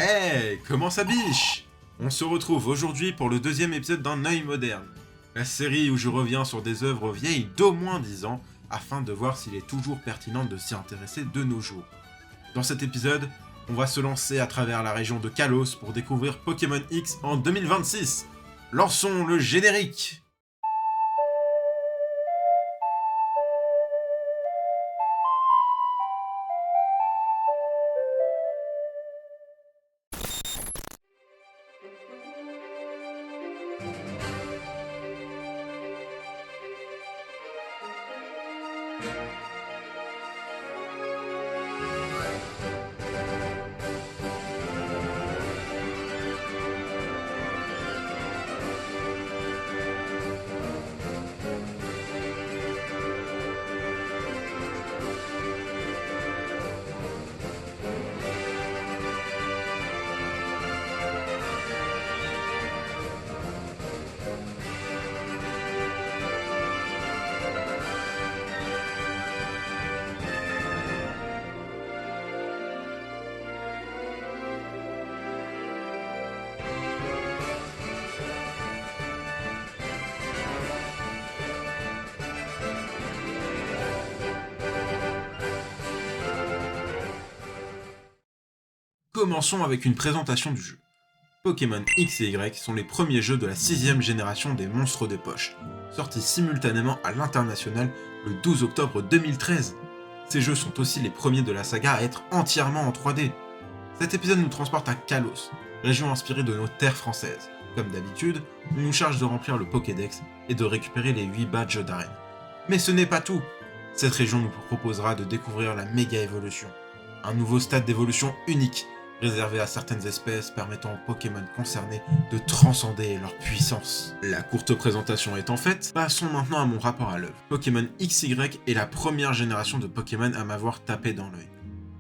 Hey, comment ça biche? On se retrouve aujourd'hui pour le deuxième épisode d'Un œil moderne, la série où je reviens sur des œuvres vieilles d'au moins 10 ans afin de voir s'il est toujours pertinent de s'y intéresser de nos jours. Dans cet épisode, on va se lancer à travers la région de Kalos pour découvrir Pokémon X en 2026. Lançons le générique! Commençons avec une présentation du jeu. Pokémon X et Y sont les premiers jeux de la 6ème génération des monstres de poche, sortis simultanément à l'international le 12 octobre 2013. Ces jeux sont aussi les premiers de la saga à être entièrement en 3D. Cet épisode nous transporte à Kalos, région inspirée de nos terres françaises. Comme d'habitude, on nous charge de remplir le Pokédex et de récupérer les 8 badges d'arène. Mais ce n'est pas tout. Cette région nous proposera de découvrir la méga évolution, un nouveau stade d'évolution unique, réservé à certaines espèces permettant aux Pokémon concernés de transcender leur puissance. La courte présentation étant faite, passons maintenant à mon rapport à l'œuvre. Pokémon XY est la première génération de Pokémon à m'avoir tapé dans l'œil.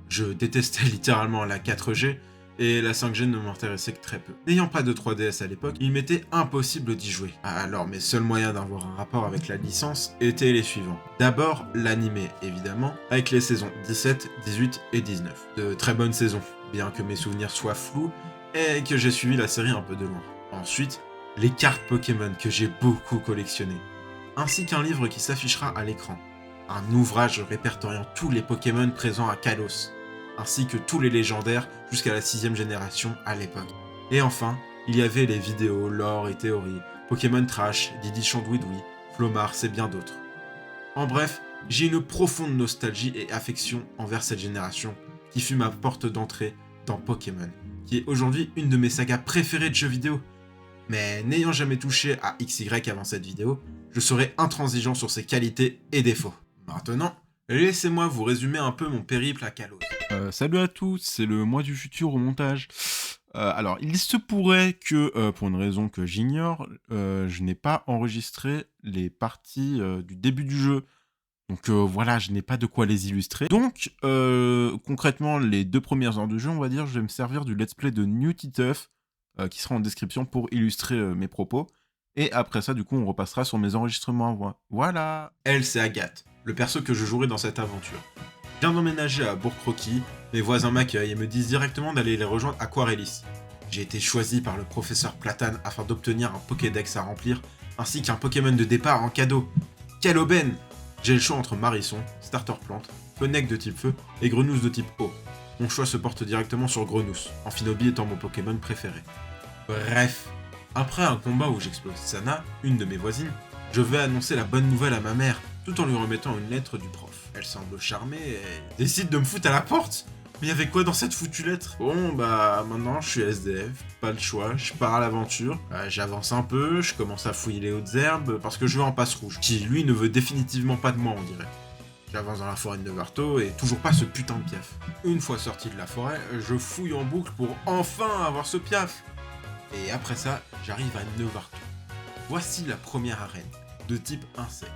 Je détestais littéralement la 4G, et la 5G ne m'intéressait que très peu. N'ayant pas de 3DS à l'époque, il m'était impossible d'y jouer. Alors mes seuls moyens d'avoir un rapport avec la licence étaient les suivants. D'abord, l'animé, évidemment, avec les saisons 17, 18 et 19. De très bonnes saisons, bien que mes souvenirs soient flous, et que j'ai suivi la série un peu de loin. Ensuite, les cartes Pokémon que j'ai beaucoup collectionnées, ainsi qu'un livre qui s'affichera à l'écran. Un ouvrage répertoriant tous les Pokémon présents à Kalos, ainsi que tous les légendaires jusqu'à la 6ème génération à l'époque. Et enfin, il y avait les vidéos, lore et théories, Pokémon Trash, Didi Chandouidoui, Flomars et bien d'autres. En bref, j'ai une profonde nostalgie et affection envers cette génération, qui fut ma porte d'entrée dans Pokémon, qui est aujourd'hui une de mes sagas préférées de jeux vidéo. Mais n'ayant jamais touché à XY avant cette vidéo, je serai intransigeant sur ses qualités et défauts. Maintenant, laissez-moi vous résumer un peu mon périple à Kalos. Salut à tous, c'est le moi du futur au montage. Alors, il se pourrait que, pour une raison que j'ignore, je n'ai pas enregistré les parties du début du jeu. Donc voilà, je n'ai pas de quoi les illustrer. Donc, concrètement, les 2 premières heures de jeu, on va dire, je vais me servir du let's play de New Titeuf, qui sera en description pour illustrer mes propos. Et après ça, du coup, on repassera sur mes enregistrements à voix. Voilà. Elle, c'est Agathe, le perso que je jouerai dans cette aventure. Je viens d'emménager à Bourg-Croquis, mes voisins m'accueillent et me disent directement d'aller les rejoindre à Quarelis. J'ai été choisi par le professeur Platane afin d'obtenir un Pokédex à remplir, ainsi qu'un Pokémon de départ en cadeau. Quelle aubaine! J'ai le choix entre Marisson, Starter Plante, Fennec de type Feu et Grenousse de type Eau. Mon choix se porte directement sur Grenousse, Amphinobi étant mon Pokémon préféré. Bref, après un combat où j'explose Sana, une de mes voisines, je vais annoncer la bonne nouvelle à ma mère, tout en lui remettant une lettre du prof. Elle semble charmée et décide de me foutre à la porte. Mais y'avait quoi dans cette foutue lettre? Bon bah maintenant je suis SDF, pas le choix, je pars à l'aventure, j'avance un peu, je commence à fouiller les hautes herbes parce que je veux un passe rouge, qui lui ne veut définitivement pas de moi on dirait. J'avance dans la forêt de Nevarto et toujours pas ce putain de piaf. Une fois sorti de la forêt, je fouille en boucle pour enfin avoir ce piaf. Et après ça, j'arrive à Nevarto. Voici la première arène, de type insecte.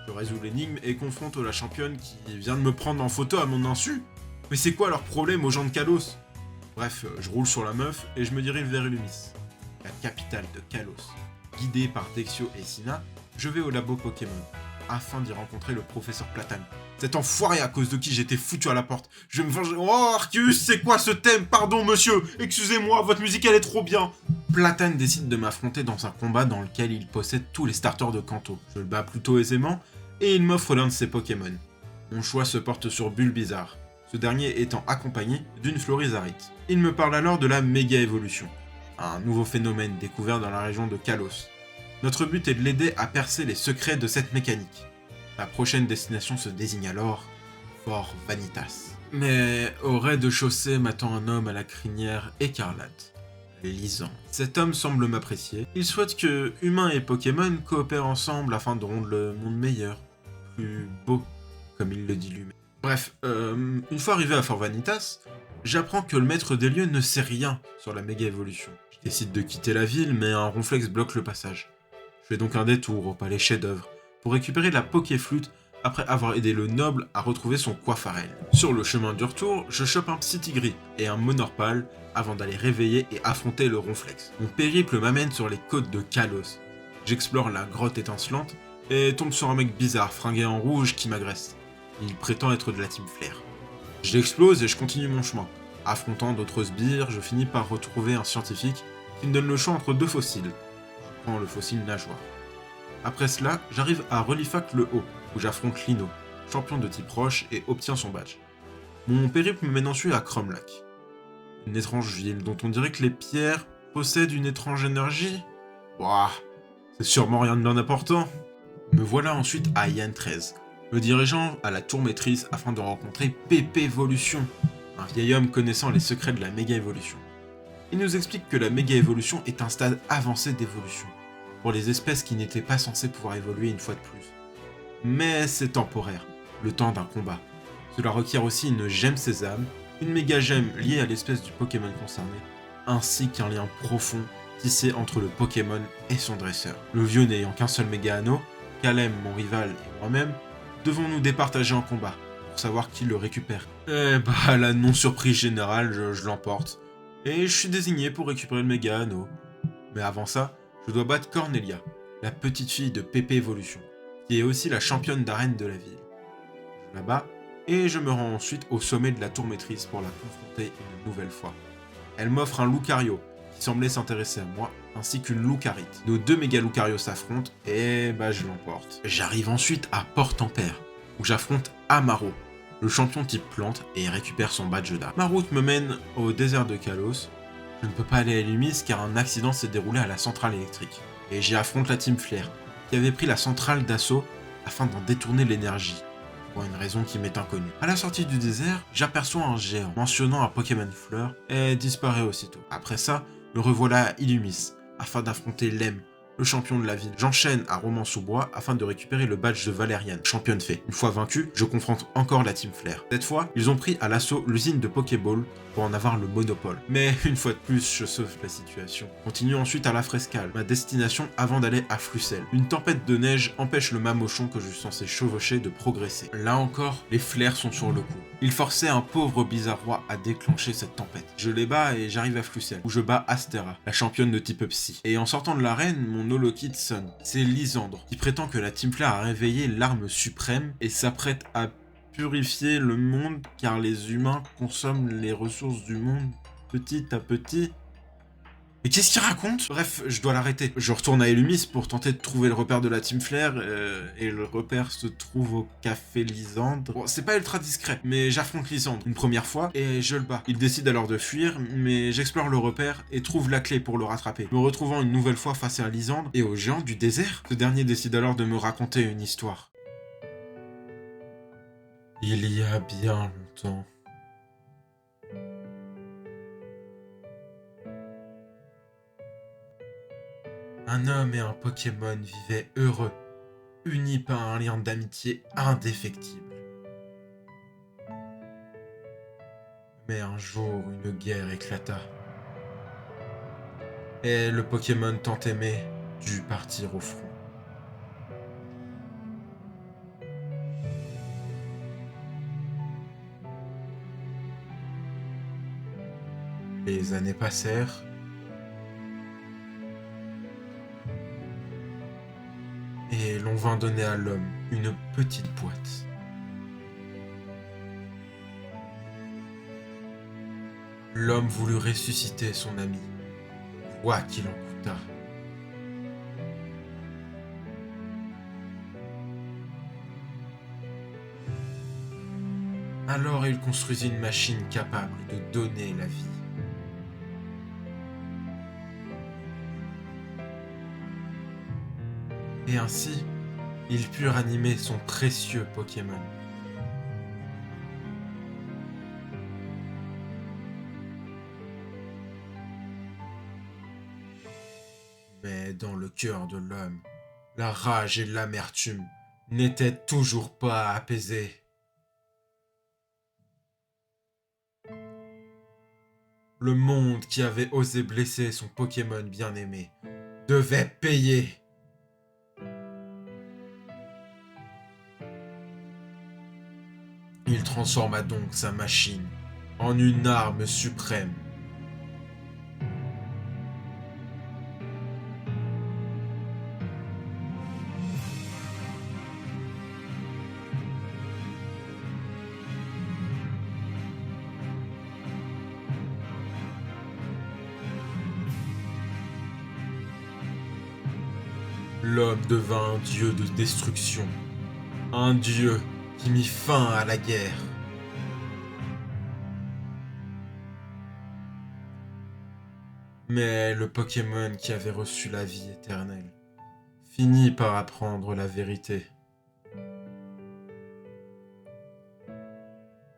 Je résous l'énigme et confronte la championne qui vient de me prendre en photo à mon insu. Mais c'est quoi leur problème aux gens de Kalos? Bref, je roule sur la meuf et je me dirige vers Illumis, la capitale de Kalos. Guidé par Dexio et Sina, je vais au labo Pokémon. afin d'y rencontrer le professeur Platane. Cet enfoiré à cause de qui j'étais foutu à la porte. Je vais me venger. Oh Arceus, c'est quoi ce thème? Pardon monsieur, excusez-moi, votre musique elle est trop bien. Platane décide de m'affronter dans un combat dans lequel il possède tous les starters de Kanto. Je le bats plutôt aisément et il m'offre l'un de ses Pokémon. Mon choix se porte sur Bulbizarre, ce dernier étant accompagné d'une Florizarite. Il me parle alors de la méga évolution, un nouveau phénomène découvert dans la région de Kalos. Notre but est de l'aider à percer les secrets de cette mécanique. La prochaine destination se désigne alors Fort Vanitas. Mais au rez-de-chaussée m'attend un homme à la crinière écarlate, Lisandre. Cet homme semble m'apprécier. Il souhaite que humains et Pokémon coopèrent ensemble afin de rendre le monde meilleur, plus beau, comme il le dit lui-même. Bref, une fois arrivé à Fort Vanitas, j'apprends que le maître des lieux ne sait rien sur la méga évolution. Je décide de quitter la ville, mais un ronflex bloque le passage. Je fais donc un détour au palais chef-d'œuvre pour récupérer la Pokéflûte après avoir aidé le noble à retrouver son coiffarel. Sur le chemin du retour, je chope un Psy-Tigris et un Monorpal avant d'aller réveiller et affronter le ronflex. Mon périple m'amène sur les côtes de Kalos. J'explore la grotte étincelante et tombe sur un mec bizarre fringué en rouge qui m'agresse. Il prétend être de la Team Flare. Je l'explose et je continue mon chemin. Affrontant d'autres sbires, je finis par retrouver un scientifique qui me donne le choix entre deux fossiles. Je prends le fossile nageoire. Après cela, j'arrive à Relifac le Haut, où j'affronte Lino, champion de type roche, et obtiens son badge. Mon périple me mène ensuite à Cromlac, une étrange ville dont on dirait que les pierres possèdent une étrange énergie. Ouah, c'est sûrement rien de bien important. Me voilà ensuite à Yann 13, me dirigeant à la tour maîtrise afin de rencontrer Pépé Evolution, un vieil homme connaissant les secrets de la méga évolution. Il nous explique que la méga évolution est un stade avancé d'évolution, pour les espèces qui n'étaient pas censées pouvoir évoluer une fois de plus. Mais c'est temporaire, le temps d'un combat. Cela requiert aussi une gemme sésame, une méga gemme liée à l'espèce du Pokémon concerné, ainsi qu'un lien profond tissé entre le Pokémon et son dresseur. Le vieux n'ayant qu'un seul méga anneau, Kalem, mon rival et moi-même, devons nous départager en combat, pour savoir qui le récupère. Et bah, la non-surprise générale, je l'emporte. Et je suis désigné pour récupérer le méga anneau. Mais avant ça, je dois battre Cornelia, la petite fille de Pépé Evolution, qui est aussi la championne d'arène de la ville. Je la bats, et je me rends ensuite au sommet de la tour maîtrise pour la confronter une nouvelle fois. Elle m'offre un Lucario, qui semblait s'intéresser à moi, ainsi qu'une Lucarite. Nos deux méga Lucario s'affrontent, et bah je l'emporte. J'arrive ensuite à Port-en-Père, où j'affronte Amaro, le champion type plante, et récupère son badge d'arme. Ma route me mène au désert de Kalos. Je ne peux pas aller à Lumis car un accident s'est déroulé à la centrale électrique. Et j'y affronte la Team Flare, qui avait pris la centrale d'assaut afin d'en détourner l'énergie, pour une raison qui m'est inconnue. À la sortie du désert, j'aperçois un géant mentionnant un Pokémon fleur et disparaît aussitôt. Après ça, me revoilà à Illumis, afin d'affronter Lem, le champion de la ville. J'enchaîne à Romans-sous-Bois afin de récupérer le badge de Valériane, championne fée. Une fois vaincu, je confronte encore la Team Flare. Cette fois, ils ont pris à l'assaut l'usine de Pokéball pour en avoir le monopole. Mais une fois de plus, je sauve la situation. Continue ensuite à la Frescale, ma destination avant d'aller à Flucel. Une tempête de neige empêche le mamochon que je suis censé chevaucher de progresser. Là encore, les flares sont sur le coup. Ils forçaient un pauvre Bizarrois à déclencher cette tempête. Je les bats et j'arrive à Flucel, où je bats Astera, la championne de type Psy. Et en sortant de l'arène, mon holokit sonne. C'est Lisandre, qui prétend que la Team Flare a réveillé l'arme suprême et s'apprête à purifier le monde car les humains consomment les ressources du monde petit à petit. Mais qu'est-ce qu'il raconte? Bref, je dois l'arrêter. Je retourne à Illumis pour tenter de trouver le repère de la Team Flare, et le repère se trouve au café Lisandre. Bon, c'est pas ultra discret, mais j'affronte Lisandre une première fois et je le bats. Il décide alors de fuir, mais j'explore le repère et trouve la clé pour le rattraper. Me retrouvant une nouvelle fois face à Lisandre et au géant du désert, ce dernier décide alors de me raconter une histoire. Il y a bien longtemps. Un homme et un Pokémon vivaient heureux, unis par un lien d'amitié indéfectible. Mais un jour, une guerre éclata. Et le Pokémon tant aimé dut partir au front. Les années passèrent. Et l'on vint donner à l'homme une petite boîte. L'homme voulut ressusciter son ami, quoi qu'il en coûtât. Alors il construisit une machine capable de donner la vie. Et ainsi, il put ranimer son précieux Pokémon. Mais dans le cœur de l'homme, la rage et l'amertume n'étaient toujours pas apaisées. Le monde qui avait osé blesser son Pokémon bien-aimé devait payer. Il transforma donc sa machine en une arme suprême. L'homme devint un dieu de destruction, un dieu qui mit fin à la guerre. Mais le Pokémon qui avait reçu la vie éternelle finit par apprendre la vérité.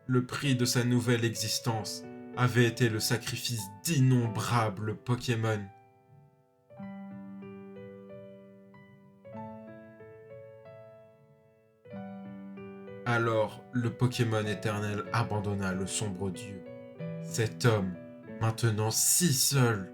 Le prix de sa nouvelle existence avait été le sacrifice d'innombrables Pokémon. Alors, le Pokémon éternel abandonna le sombre dieu. Cet homme, maintenant si seul.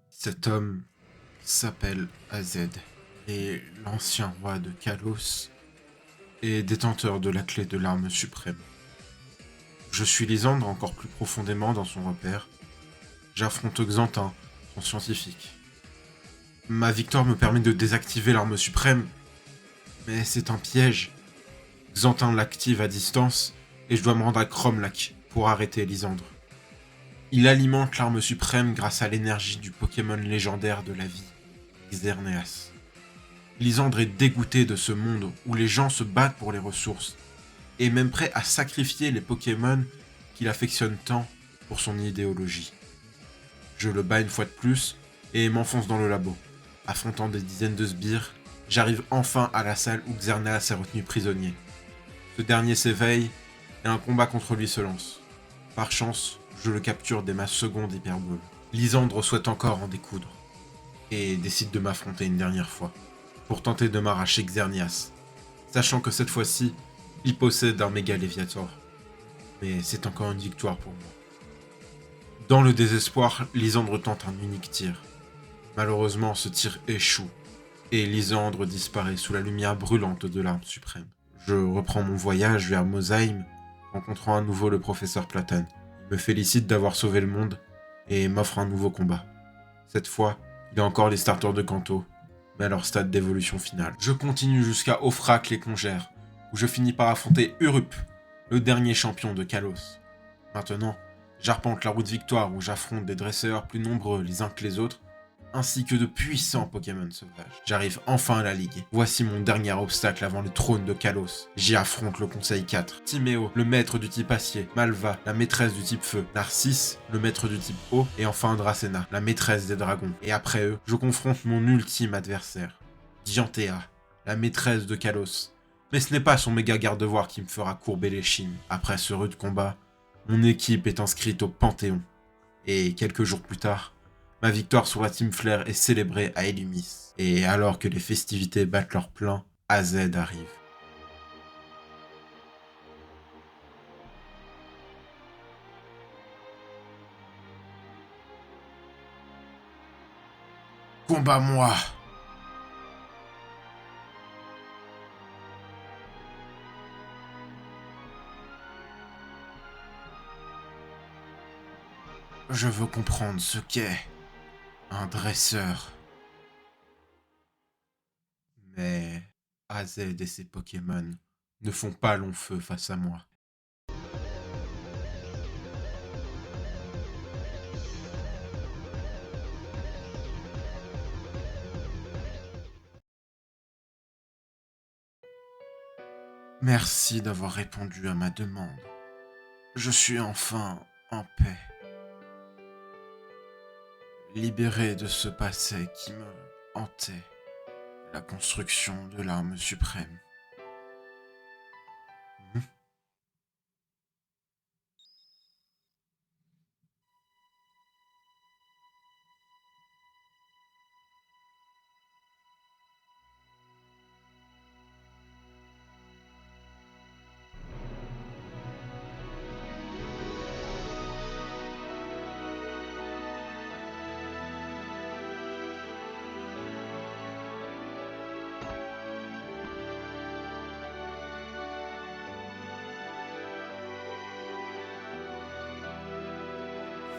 Cet homme s'appelle AZ, et l'ancien roi de Kalos est détenteur de la clé de l'arme suprême. Je suis Lysandre encore plus profondément dans son repère. J'affronte Xantin, son scientifique. Ma victoire me permet de désactiver l'arme suprême, mais c'est un piège. Xantin l'active à distance, et je dois me rendre à Cromlech pour arrêter Lysandre. Il alimente l'arme suprême grâce à l'énergie du Pokémon légendaire de la vie, Xerneas. Lysandre est dégoûté de ce monde où les gens se battent pour les ressources, et même prêt à sacrifier les Pokémon qu'il affectionne tant pour son idéologie. Je le bats une fois de plus et m'enfonce dans le labo. Affrontant des dizaines de sbires, j'arrive enfin à la salle où Xerneas est retenu prisonnier. Ce dernier s'éveille et un combat contre lui se lance. Par chance, je le capture dès ma seconde hyperbole. Lysandre souhaite encore en découdre et décide de m'affronter une dernière fois pour tenter de m'arracher Xerneas, sachant que cette fois-ci, il possède un méga Léviator. Mais c'est encore une victoire pour moi. Dans le désespoir, Lysandre tente un unique tir. Malheureusement, ce tir échoue, et Lysandre disparaît sous la lumière brûlante de l'arme suprême. Je reprends mon voyage vers Mosheim, rencontrant à nouveau le professeur Platane. Il me félicite d'avoir sauvé le monde, et m'offre un nouveau combat. Cette fois, il y a encore les starters de Kanto, mais à leur stade d'évolution finale. Je continue jusqu'à Ophracle et Congère, où je finis par affronter Urup, le dernier champion de Kalos. Maintenant, j'arpente la route victoire où j'affronte des dresseurs plus nombreux les uns que les autres, ainsi que de puissants Pokémon sauvages. J'arrive enfin à la Ligue. Voici mon dernier obstacle avant le trône de Kalos. J'y affronte le Conseil 4. Timéo, le maître du type acier. Malva, la maîtresse du type feu. Narcisse, le maître du type eau. Et enfin Dracena, la maîtresse des dragons. Et après eux, je confronte mon ultime adversaire. Dianthea, la maîtresse de Kalos. Mais ce n'est pas son méga garde-voir qui me fera courber les chines. Après ce rude combat, mon équipe est inscrite au Panthéon. Et quelques jours plus tard, ma victoire sur la Team Flare est célébrée à Elumis. Et alors que les festivités battent leur plein, AZ arrive. Combat-moi! Je veux comprendre ce qu'est un dresseur. Mais AZ et ses Pokémon ne font pas long feu face à moi. Merci d'avoir répondu à ma demande. Je suis enfin en paix. Libéré de ce passé qui me hantait. La construction de l'arme suprême. Hmm.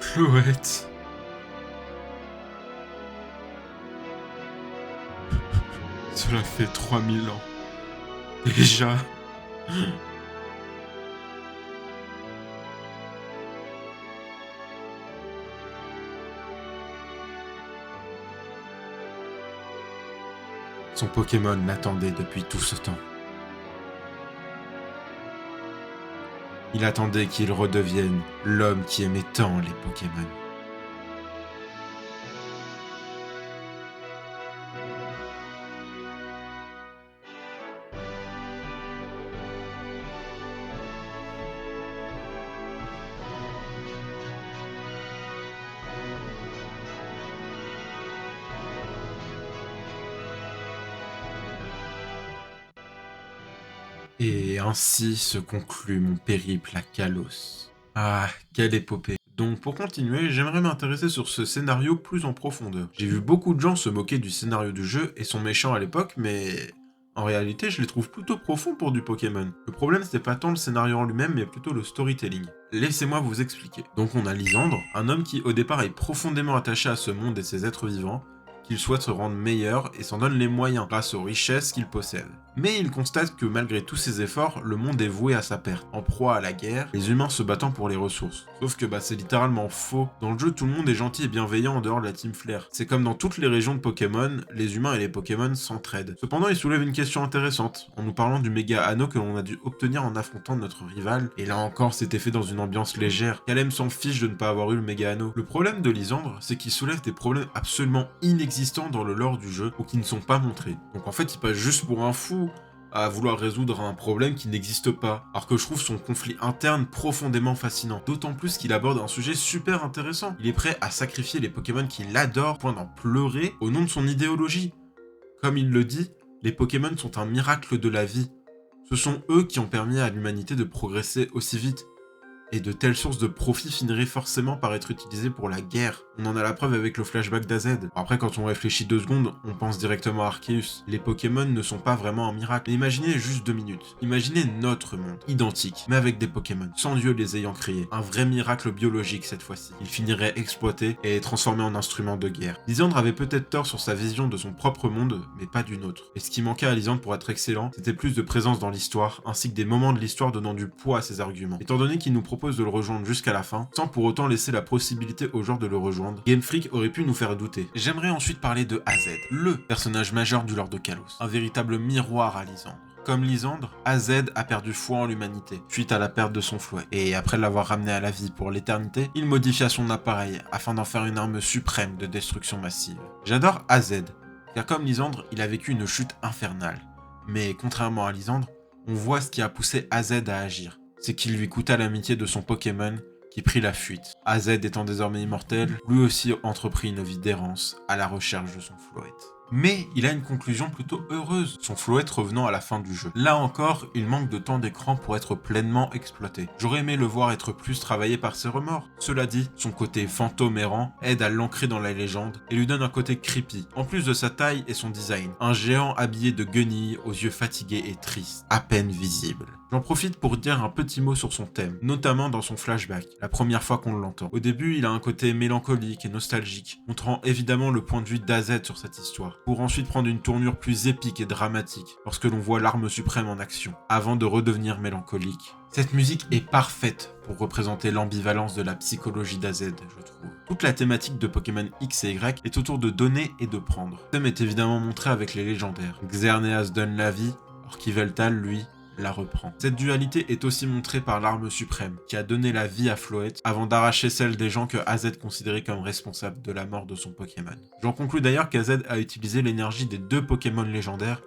Floette. Cela fait 3000 ans. Déjà. Son Pokémon l'attendait depuis tout ce temps. Il attendait qu'il redevienne l'homme qui aimait tant les Pokémon. Et ainsi se conclut mon périple à Kalos. Ah, quelle épopée. Donc pour continuer, j'aimerais m'intéresser sur ce scénario plus en profondeur. J'ai vu beaucoup de gens se moquer du scénario du jeu et sont méchants à l'époque, mais en réalité je les trouve plutôt profonds pour du Pokémon. Le problème c'était pas tant le scénario en lui-même, mais plutôt le storytelling. Laissez-moi vous expliquer. Donc on a Lysandre, un homme qui au départ est profondément attaché à ce monde et ses êtres vivants, qu'il souhaite se rendre meilleur et s'en donne les moyens grâce aux richesses qu'il possède. Mais il constate que malgré tous ses efforts, le monde est voué à sa perte, en proie à la guerre, les humains se battant pour les ressources. Sauf que c'est littéralement faux. Dans le jeu, tout le monde est gentil et bienveillant en dehors de la Team Flare. C'est comme dans toutes les régions de Pokémon, les humains et les Pokémon s'entraident. Cependant, il soulève une question intéressante, en nous parlant du méga anneau que l'on a dû obtenir en affrontant notre rival, et là encore c'était fait dans une ambiance légère. Kalem s'en fiche de ne pas avoir eu le méga anneau. Le problème de Lysandre, c'est qu'il soulève des problèmes absolument inexistants dans le lore du jeu, ou qui ne sont pas montrés. Donc en fait, il passe juste pour un fou à vouloir résoudre un problème qui n'existe pas, alors que je trouve son conflit interne profondément fascinant, d'autant plus qu'il aborde un sujet super intéressant. Il est prêt à sacrifier les Pokémon qu'il adore, au point d'en pleurer, au nom de son idéologie. Comme il le dit, les Pokémon sont un miracle de la vie. Ce sont eux qui ont permis à l'humanité de progresser aussi vite. Et de telles sources de profit finiraient forcément par être utilisées pour la guerre. On en a la preuve avec le flashback d'AZ. Après, quand on réfléchit 2 secondes, on pense directement à Arceus. Les Pokémon ne sont pas vraiment un miracle. Mais imaginez juste 2 minutes. Imaginez notre monde, identique, mais avec des Pokémon, sans Dieu les ayant créés. Un vrai miracle biologique cette fois-ci. Il finirait exploité et transformé en instrument de guerre. Lysandre avait peut-être tort sur sa vision de son propre monde, mais pas d'une autre. Et ce qui manquait à Lysandre pour être excellent, c'était plus de présence dans l'histoire, ainsi que des moments de l'histoire donnant du poids à ses arguments. Étant donné qu'il nous propose de le rejoindre jusqu'à la fin, sans pour autant laisser la possibilité aux joueurs de le rejoindre, Game Freak aurait pu nous faire douter. J'aimerais ensuite parler de AZ, le personnage majeur du lore de Kalos, un véritable miroir à Lysandre. Comme Lysandre, AZ a perdu foi en l'humanité, suite à la perte de son fouet, et après l'avoir ramené à la vie pour l'éternité, il modifia son appareil afin d'en faire une arme suprême de destruction massive. J'adore AZ, car comme Lysandre, il a vécu une chute infernale. Mais contrairement à Lysandre, on voit ce qui a poussé AZ à agir. C'est qu'il lui coûta l'amitié de son Pokémon, qui prit la fuite. AZ étant désormais immortel, lui aussi entreprit une vie d'errance à la recherche de son Floette. Mais il a une conclusion plutôt heureuse, son Floette revenant à la fin du jeu. Là encore, il manque de temps d'écran pour être pleinement exploité. J'aurais aimé le voir être plus travaillé par ses remords. Cela dit, son côté fantôme errant aide à l'ancrer dans la légende et lui donne un côté creepy, en plus de sa taille et son design. Un géant habillé de guenilles, aux yeux fatigués et tristes, à peine visible. J'en profite pour dire un petit mot sur son thème, notamment dans son flashback, la première fois qu'on l'entend. Au début, il a un côté mélancolique et nostalgique, montrant évidemment le point de vue d'AZ sur cette histoire, pour ensuite prendre une tournure plus épique et dramatique lorsque l'on voit l'arme suprême en action, avant de redevenir mélancolique. Cette musique est parfaite pour représenter l'ambivalence de la psychologie d'AZ, je trouve. Toute la thématique de Pokémon X et Y est autour de donner et de prendre. Le thème est évidemment montré avec les légendaires. Xerneas donne la vie, alors qu'Yveltal, lui, la reprend. Cette dualité est aussi montrée par l'arme suprême, qui a donné la vie à Floette avant d'arracher celle des gens que AZ considérait comme responsables de la mort de son Pokémon. J'en conclus d'ailleurs qu'AZ a utilisé l'énergie des 2 Pokémon légendaires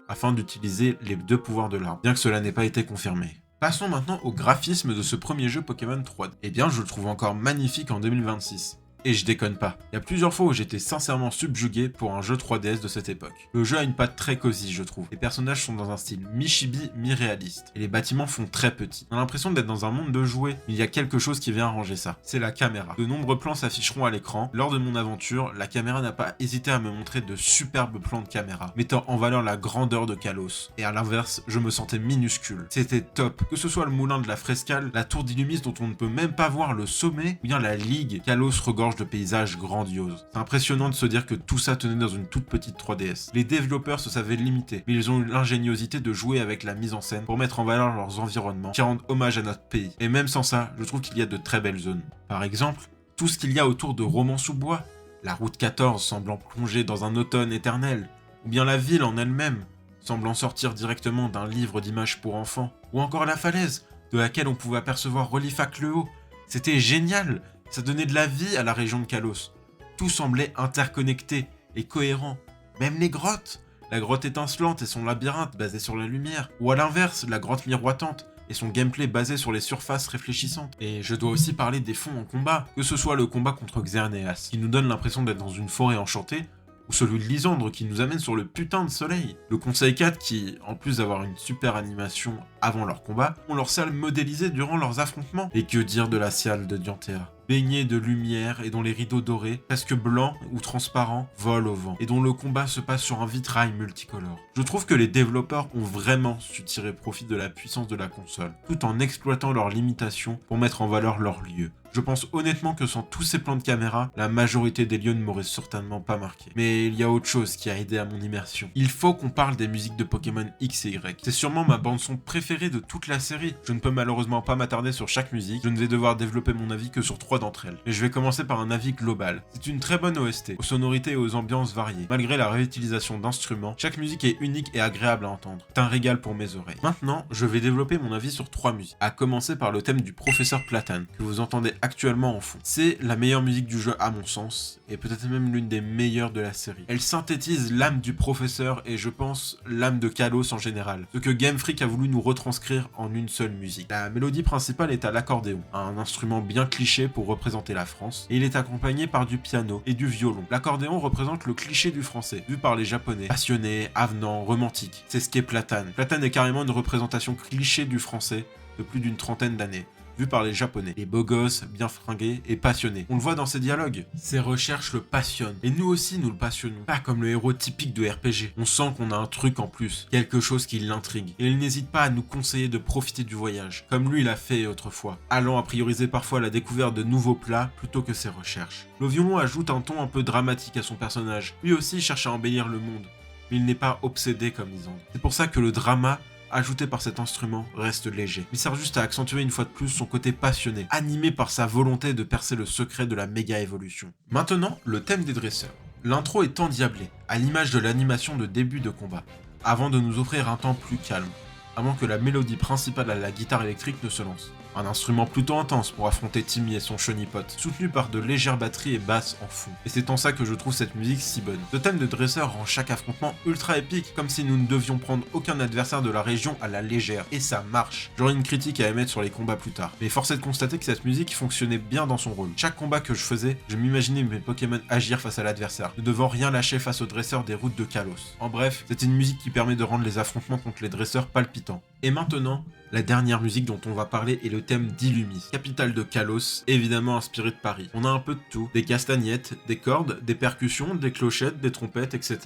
afin d'utiliser les 2 pouvoirs de l'arme, bien que cela n'ait pas été confirmé. Passons maintenant au graphisme de ce premier jeu Pokémon 3D. Eh bien, je le trouve encore magnifique en 2026. Et je déconne pas. Il y a plusieurs fois où j'étais sincèrement subjugué pour un jeu 3DS de cette époque. Le jeu a une patte très cosy, je trouve. Les personnages sont dans un style mi-chibi, mi-réaliste. Et les bâtiments font très petits. On a l'impression d'être dans un monde de jouets, mais il y a quelque chose qui vient arranger ça. C'est la caméra. De nombreux plans s'afficheront à l'écran. Lors de mon aventure, la caméra n'a pas hésité à me montrer de superbes plans de caméra, mettant en valeur la grandeur de Kalos. Et à l'inverse, je me sentais minuscule. C'était top. Que ce soit le moulin de la Frescale, la tour d'Illumis dont on ne peut même pas voir le sommet, ou bien la Ligue, Kalos regorge de paysages grandioses. C'est impressionnant de se dire que tout ça tenait dans une toute petite 3DS. Les développeurs se savaient limités, mais ils ont eu l'ingéniosité de jouer avec la mise en scène pour mettre en valeur leurs environnements qui rendent hommage à notre pays. Et même sans ça, je trouve qu'il y a de très belles zones. Par exemple, tout ce qu'il y a autour de Romans-sous-Bois, la route 14 semblant plonger dans un automne éternel, ou bien la ville en elle-même, semblant sortir directement d'un livre d'images pour enfants, ou encore la falaise, de laquelle on pouvait apercevoir Relifac le Haut. C'était génial! Ça donnait de la vie à la région de Kalos. Tout semblait interconnecté et cohérent. Même les grottes. La grotte étincelante et son labyrinthe basé sur la lumière. Ou à l'inverse, la grotte miroitante et son gameplay basé sur les surfaces réfléchissantes. Et je dois aussi parler des fonds en combat. Que ce soit le combat contre Xerneas, qui nous donne l'impression d'être dans une forêt enchantée, ou celui de Lysandre qui nous amène sur le putain de soleil. Le Conseil 4 qui, en plus d'avoir une super animation avant leur combat, ont leur salle modélisée durant leurs affrontements. Et que dire de la salle de Dianthea, baignée de lumière et dont les rideaux dorés, presque blancs ou transparents, volent au vent, et dont le combat se passe sur un vitrail multicolore. Je trouve que les développeurs ont vraiment su tirer profit de la puissance de la console, tout en exploitant leurs limitations pour mettre en valeur leurs lieux. Je pense honnêtement que sans tous ces plans de caméra, la majorité des lieux ne m'auraient certainement pas marqué. Mais il y a autre chose qui a aidé à mon immersion. Il faut qu'on parle des musiques de Pokémon X et Y. C'est sûrement ma bande-son préférée de toute la série. Je ne peux malheureusement pas m'attarder sur chaque musique, je ne vais devoir développer mon avis que sur 3 d'entre elles. Et je vais commencer par un avis global. C'est une très bonne OST, aux sonorités et aux ambiances variées. Malgré la réutilisation d'instruments, chaque musique est unique et agréable à entendre. C'est un régal pour mes oreilles. Maintenant, je vais développer mon avis sur 3 musiques. À commencer par le thème du professeur Platane, que vous entendez actuellement en fond. C'est la meilleure musique du jeu à mon sens, et peut-être même l'une des meilleures de la série. Elle synthétise l'âme du professeur et je pense l'âme de Kalos en général, ce que Game Freak a voulu nous retranscrire en une seule musique. La mélodie principale est à l'accordéon, un instrument bien cliché pour représenter la France, et il est accompagné par du piano et du violon. L'accordéon représente le cliché du français, vu par les japonais, passionné, avenant, romantique. C'est ce qu'est Platane. Platane est carrément une représentation cliché du français de plus d'une trentaine d'années, vu par les japonais. Les beaux gosses, bien fringués et passionnés. On le voit dans ses dialogues. Ses recherches le passionnent. Et nous aussi, nous le passionnons. Pas comme le héros typique de RPG. On sent qu'on a un truc en plus. Quelque chose qui l'intrigue. Et il n'hésite pas à nous conseiller de profiter du voyage. Comme lui l'a fait autrefois. Allant à prioriser parfois la découverte de nouveaux plats plutôt que ses recherches. Le violon ajoute un ton un peu dramatique à son personnage. Lui aussi cherche à embellir le monde. Mais il n'est pas obsédé comme Lysandre. C'est pour ça que le drama ajouté par cet instrument reste léger. Il sert juste à accentuer une fois de plus son côté passionné, animé par sa volonté de percer le secret de la méga évolution. Maintenant, le thème des dresseurs. L'intro est endiablée, à l'image de l'animation de début de combat, avant de nous offrir un temps plus calme, avant que la mélodie principale à la guitare électrique ne se lance. Un instrument plutôt intense pour affronter Timmy et son Chonipot, soutenu par de légères batteries et basses en fond. Et c'est en ça que je trouve cette musique si bonne. Le thème de dresseur rend chaque affrontement ultra épique, comme si nous ne devions prendre aucun adversaire de la région à la légère. Et ça marche. J'aurai une critique à émettre sur les combats plus tard. Mais force est de constater que cette musique fonctionnait bien dans son rôle. Chaque combat que je faisais, je m'imaginais mes Pokémon agir face à l'adversaire, ne devant rien lâcher face au dresseur des routes de Kalos. En bref, c'est une musique qui permet de rendre les affrontements contre les dresseurs palpitants. Et maintenant, la dernière musique dont on va parler est le thème d'Illumi, capitale de Kalos, évidemment inspiré de Paris. On a un peu de tout, des castagnettes, des cordes, des percussions, des clochettes, des trompettes, etc.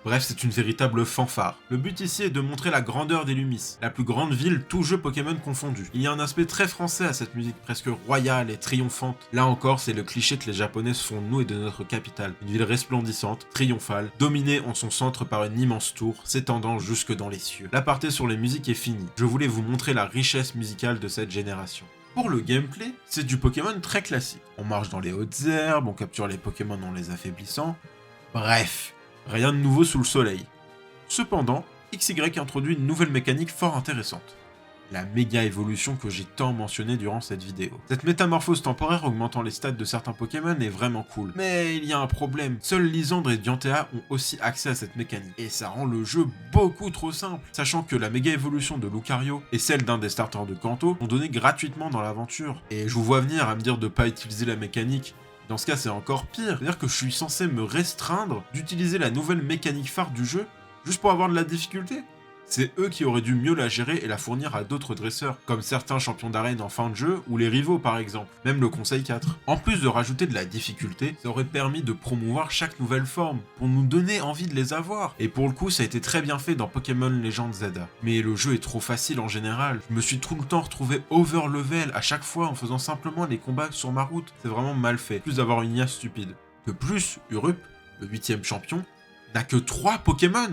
Bref, c'est une véritable fanfare. Le but ici est de montrer la grandeur d'Illumis, la plus grande ville, tout jeu Pokémon confondu. Il y a un aspect très français à cette musique, presque royale et triomphante. Là encore, c'est le cliché que les japonais se font de nous et de notre capitale. Une ville resplendissante, triomphale, dominée en son centre par une immense tour, s'étendant jusque dans les cieux. L'aparté sur les musiques est fini. Je voulais vous montrer la richesse musicale de cette génération. Pour le gameplay, c'est du Pokémon très classique. On marche dans les hautes herbes, on capture les Pokémon en les affaiblissant. Bref, rien de nouveau sous le soleil. Cependant, XY introduit une nouvelle mécanique fort intéressante. La méga évolution que j'ai tant mentionnée durant cette vidéo. Cette métamorphose temporaire augmentant les stats de certains Pokémon est vraiment cool. Mais il y a un problème, seuls Lysandre et Dianthea ont aussi accès à cette mécanique. Et ça rend le jeu beaucoup trop simple, sachant que la méga évolution de Lucario et celle d'un des starters de Kanto sont données gratuitement dans l'aventure. Et je vous vois venir à me dire de pas utiliser la mécanique. Dans ce cas, c'est encore pire. C'est-à-dire que je suis censé me restreindre d'utiliser la nouvelle mécanique phare du jeu juste pour avoir de la difficulté. C'est eux qui auraient dû mieux la gérer et la fournir à d'autres dresseurs, comme certains champions d'arène en fin de jeu, ou les rivaux par exemple, même le Conseil 4. En plus de rajouter de la difficulté, ça aurait permis de promouvoir chaque nouvelle forme, pour nous donner envie de les avoir. Et pour le coup, ça a été très bien fait dans Pokémon Legends Zelda. Mais le jeu est trop facile en général, je me suis tout le temps retrouvé overlevel à chaque fois en faisant simplement les combats sur ma route. C'est vraiment mal fait, plus d'avoir une IA stupide. De plus, Urup, le 8ème champion, n'a que 3 Pokémon.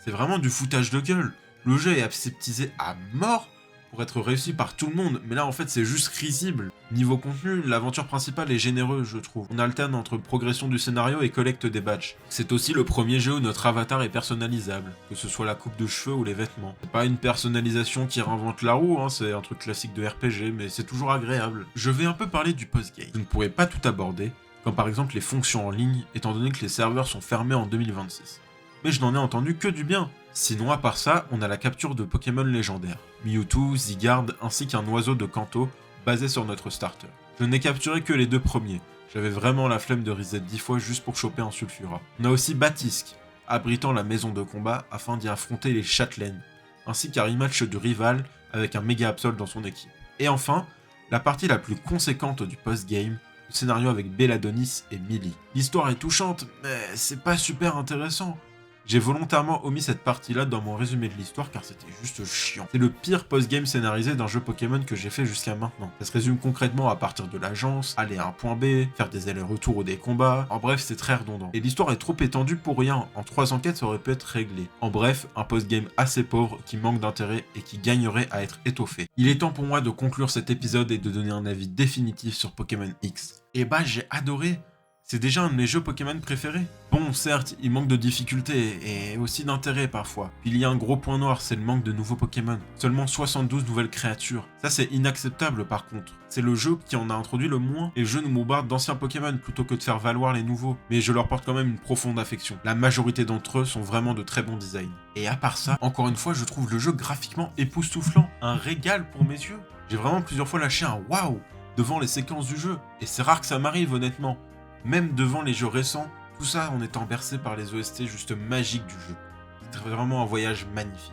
C'est vraiment du foutage de gueule. Le jeu est aseptisé à mort pour être réussi par tout le monde, mais là en fait c'est juste risible. Niveau contenu, l'aventure principale est généreuse je trouve. On alterne entre progression du scénario et collecte des badges. C'est aussi le premier jeu où notre avatar est personnalisable, que ce soit la coupe de cheveux ou les vêtements. C'est pas une personnalisation qui réinvente la roue, c'est un truc classique de RPG, mais c'est toujours agréable. Je vais un peu parler du post-game. Je ne pourrais pas tout aborder, comme par exemple les fonctions en ligne, étant donné que les serveurs sont fermés en 2026. Mais je n'en ai entendu que du bien. Sinon, à part ça, on a la capture de Pokémon légendaires. Mewtwo, Zygarde, ainsi qu'un oiseau de Kanto, basé sur notre starter. Je n'ai capturé que les 2 premiers. J'avais vraiment la flemme de reset 10 fois juste pour choper un Sulfura. On a aussi Batisque, abritant la maison de combat afin d'y affronter les châtelaines, ainsi qu'un rematch du rival avec un méga Absol dans son équipe. Et enfin, la partie la plus conséquente du post-game, le scénario avec Belladonis et Millie. L'histoire est touchante, mais c'est pas super intéressant. J'ai volontairement omis cette partie-là dans mon résumé de l'histoire car c'était juste chiant. C'est le pire post-game scénarisé d'un jeu Pokémon que j'ai fait jusqu'à maintenant. Ça se résume concrètement à partir de l'agence, aller à un point B, faire des allers-retours ou des combats. En bref, c'est très redondant. Et l'histoire est trop étendue pour rien. En 3 enquêtes, ça aurait pu être réglé. En bref, un post-game assez pauvre qui manque d'intérêt et qui gagnerait à être étoffé. Il est temps pour moi de conclure cet épisode et de donner un avis définitif sur Pokémon X. Et bah, j'ai adoré. C'est déjà un de mes jeux Pokémon préférés. Bon, certes, il manque de difficultés et aussi d'intérêt parfois. Puis il y a un gros point noir, c'est le manque de nouveaux Pokémon. Seulement 72 nouvelles créatures. Ça, c'est inacceptable par contre. C'est le jeu qui en a introduit le moins et le jeu nous bombarde d'anciens Pokémon plutôt que de faire valoir les nouveaux. Mais je leur porte quand même une profonde affection. La majorité d'entre eux sont vraiment de très bons designs. Et à part ça, encore une fois, je trouve le jeu graphiquement époustouflant. Un régal pour mes yeux. J'ai vraiment plusieurs fois lâché un waouh devant les séquences du jeu. Et c'est rare que ça m'arrive honnêtement. Même devant les jeux récents, tout ça en étant bercé par les OST juste magiques du jeu. C'était vraiment un voyage magnifique.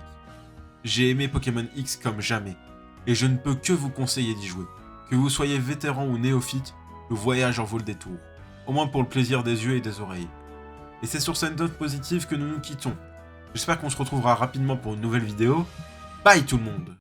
J'ai aimé Pokémon X comme jamais, et je ne peux que vous conseiller d'y jouer. Que vous soyez vétéran ou néophyte, le voyage en vaut le détour. Au moins pour le plaisir des yeux et des oreilles. Et c'est sur cette note positive que nous nous quittons. J'espère qu'on se retrouvera rapidement pour une nouvelle vidéo. Bye tout le monde!